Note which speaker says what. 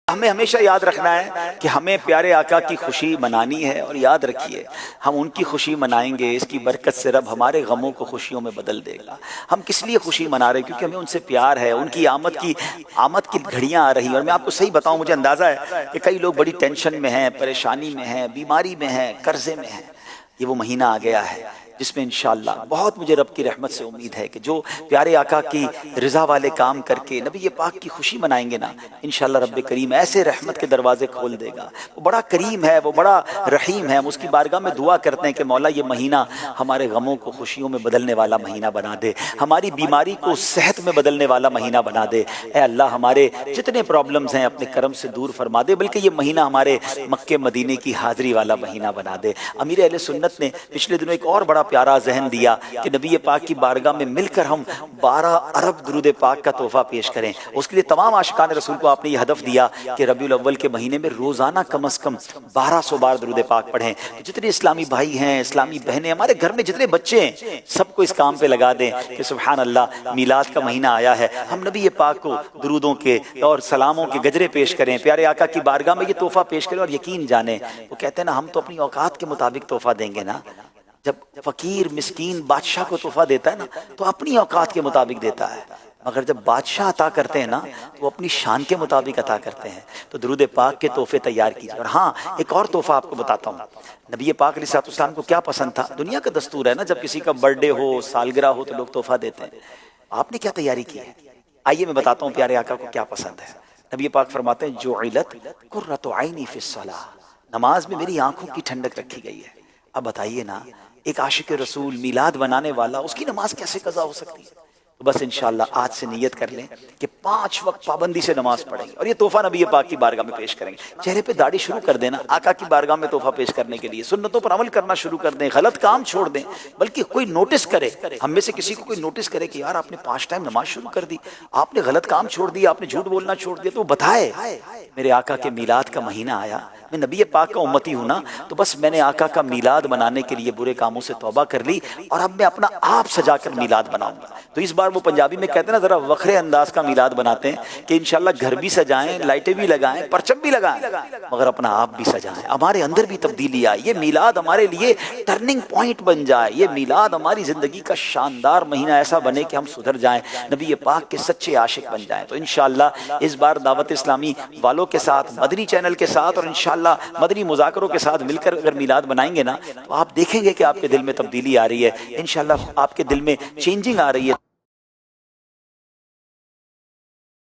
Speaker 1: ہمیں ہمیشہ یاد رکھنا ہے کہ ہمیں پیارے آقا کی خوشی منانی ہے، اور یاد رکھیے ہم ان کی خوشی منائیں گے، اس کی برکت سے رب ہمارے غموں کو خوشیوں میں بدل دے گا۔ ہم کس لیے خوشی منا رہے ہیں؟ کیونکہ ہمیں ان سے پیار ہے، ان کی آمد کی گھڑیاں آ رہی ہیں۔ اور میں آپ کو صحیح بتاؤں، مجھے اندازہ ہے کہ کئی لوگ بڑی ٹینشن میں ہیں، پریشانی میں ہیں، بیماری میں ہیں، قرضے میں ہیں۔ یہ وہ مہینہ آ گیا ہے جس میں انشاءاللہ بہت مجھے رب کی رحمت سے امید ہے کہ جو پیارے آقا کی رضا والے کام کر کے نبی پاک کی خوشی منائیں گے نا، انشاءاللہ رب کریم ایسے رحمت کے دروازے کھول دے گا۔ وہ بڑا کریم ہے، وہ بڑا رحیم ہے۔ ہم اس کی بارگاہ میں دعا کرتے ہیں کہ مولا یہ مہینہ ہمارے غموں کو خوشیوں میں بدلنے والا مہینہ بنا دے، ہماری بیماری کو صحت میں بدلنے والا مہینہ بنا دے۔ اے اللہ ہمارے جتنے پرابلمز ہیں اپنے کرم سے دور فرما دے، بلکہ یہ مہینہ ہمارے مکے مدینے کی حاضری والا مہینہ بنا دے۔ امیر اہل سنت نے پچھلے دنوں ایک اور بڑا پیارا ذہن دیا کہ نبی پاک کی بارگاہ میں مل کر ہم 12 ارب درود پاک کا تحفہ پیش کریں۔ اس کے لیے تمام عاشقان رسول کو آپ نے یہ ہدف دیا کہ ربیع الاول کے مہینے میں روزانہ کم از کم 1200 بار درود پاک پڑھیں۔ جتنے اسلامی بھائی ہیں، اسلامی بہنیں، ہمارے گھر میں جتنے بچے ہیں، سب کو اس کام پہ لگا دیں کہ سبحان اللہ میلاد کا مہینہ آیا ہے، ہم نبی پاک کو درودوں کے اور سلاموں کے گجرے پیش کریں، پیارے آقا کی بارگاہ میں یہ تحفہ پیش کریں۔ اور یقین جانیں، وہ کہتے ہیں نا ہم تو اپنی اوقات کے مطابق تحفہ دیں گے نا۔ جب فقیر مسکین بادشاہ کو تحفہ دیتا ہے نا تو اپنی اوقات کے مطابق دیتا ہے، مگر جب بادشاہ عطا کرتے ہیں نا تو وہ اپنی شان کے مطابق عطا کرتے ہیں۔ تو درود پاک کے تحفے تیار کیجیے۔ اور ہاں، ایک اور تحفہ آپ کو بتاتا ہوں۔ نبی پاک علیہ السلام کو کیا پسند تھا؟ دنیا کا دستور ہے نا، جب کسی کا برتھ ڈے ہو، سالگرہ ہو تو لوگ تحفہ دیتے ہیں۔ آپ نے کیا تیاری کی ہے؟ آئیے میں بتاتا ہوں پیارے آقا کو کیا پسند ہے۔ نبی پاک فرماتے ہیں جعلت قرۃ عینی فی الصلاۃ، نماز میں میری آنکھوں کی ٹھنڈک رکھی گئی ہے۔ اب بتائیے نا، ایک عاشق رسول میلاد بنانے والا، اس کی نماز کیسے قضا ہو سکتی ہے؟ تو بس انشاءاللہ آج سے نیت کر لیں کہ 5 وقت پابندی سے نماز پڑھیں گے، اور یہ تحفہ نبی پاک کی بارگاہ میں پیش کریں گے۔ چہرے پہ داڑھی شروع کر دینا آقا کی بارگاہ میں تحفہ پیش کرنے کے لیے، سنتوں پر عمل کرنا شروع کر دیں، غلط کام چھوڑ دیں، بلکہ کوئی نوٹس کرے، ہم میں سے کسی کو کوئی نوٹس کرے کہ یار آپ نے 5 ٹائم نماز شروع کر دی، آپ نے غلط کام چھوڑ دیا، آپ نے جھوٹ بولنا چھوڑ دیا، تو وہ بتائے میرے آقا کے میلاد کا مہینہ آیا، میں نبی پاک کا امتی ہوں نا، تو بس میں نے آقا کا میلاد منانے کے لیے برے کاموں سے توبہ کر لی، اور اب میں اپنا آپ سجا کر میلاد بناؤں گا۔ تو اس بار وہ پنجابی میں کہتے ہیں نا ذرا وکھرے انداز کا میلاد بناتے ہیں کہ انشاءاللہ گھر بھی سجائیں، لائٹیں بھی لگائیں، پرچم بھی لگائیں، مگر اپنا آپ بھی سجائیں، ہمارے اندر بھی تبدیلی آئے، یہ میلاد ہمارے لیے ٹرننگ پوائنٹ بن جائے، یہ میلاد ہماری زندگی کا شاندار مہینہ ایسا بنے کہ ہم سدھر جائیں، نبی پاک کے سچے عاشق بن جائیں۔ تو انشاءاللہ اس بار دعوت اسلامی والوں کے ساتھ، مدنی چینل کے ساتھ، اور انشاءاللہ مدنی مذاکروں کے ساتھ مل کر اگر میلاد بنائیں گے نا تو آپ دیکھیں گے کہ آپ کے دل میں تبدیلی آ رہی ہے، انشاءاللہ آپ کے دل میں چینجنگ آ رہی ہے۔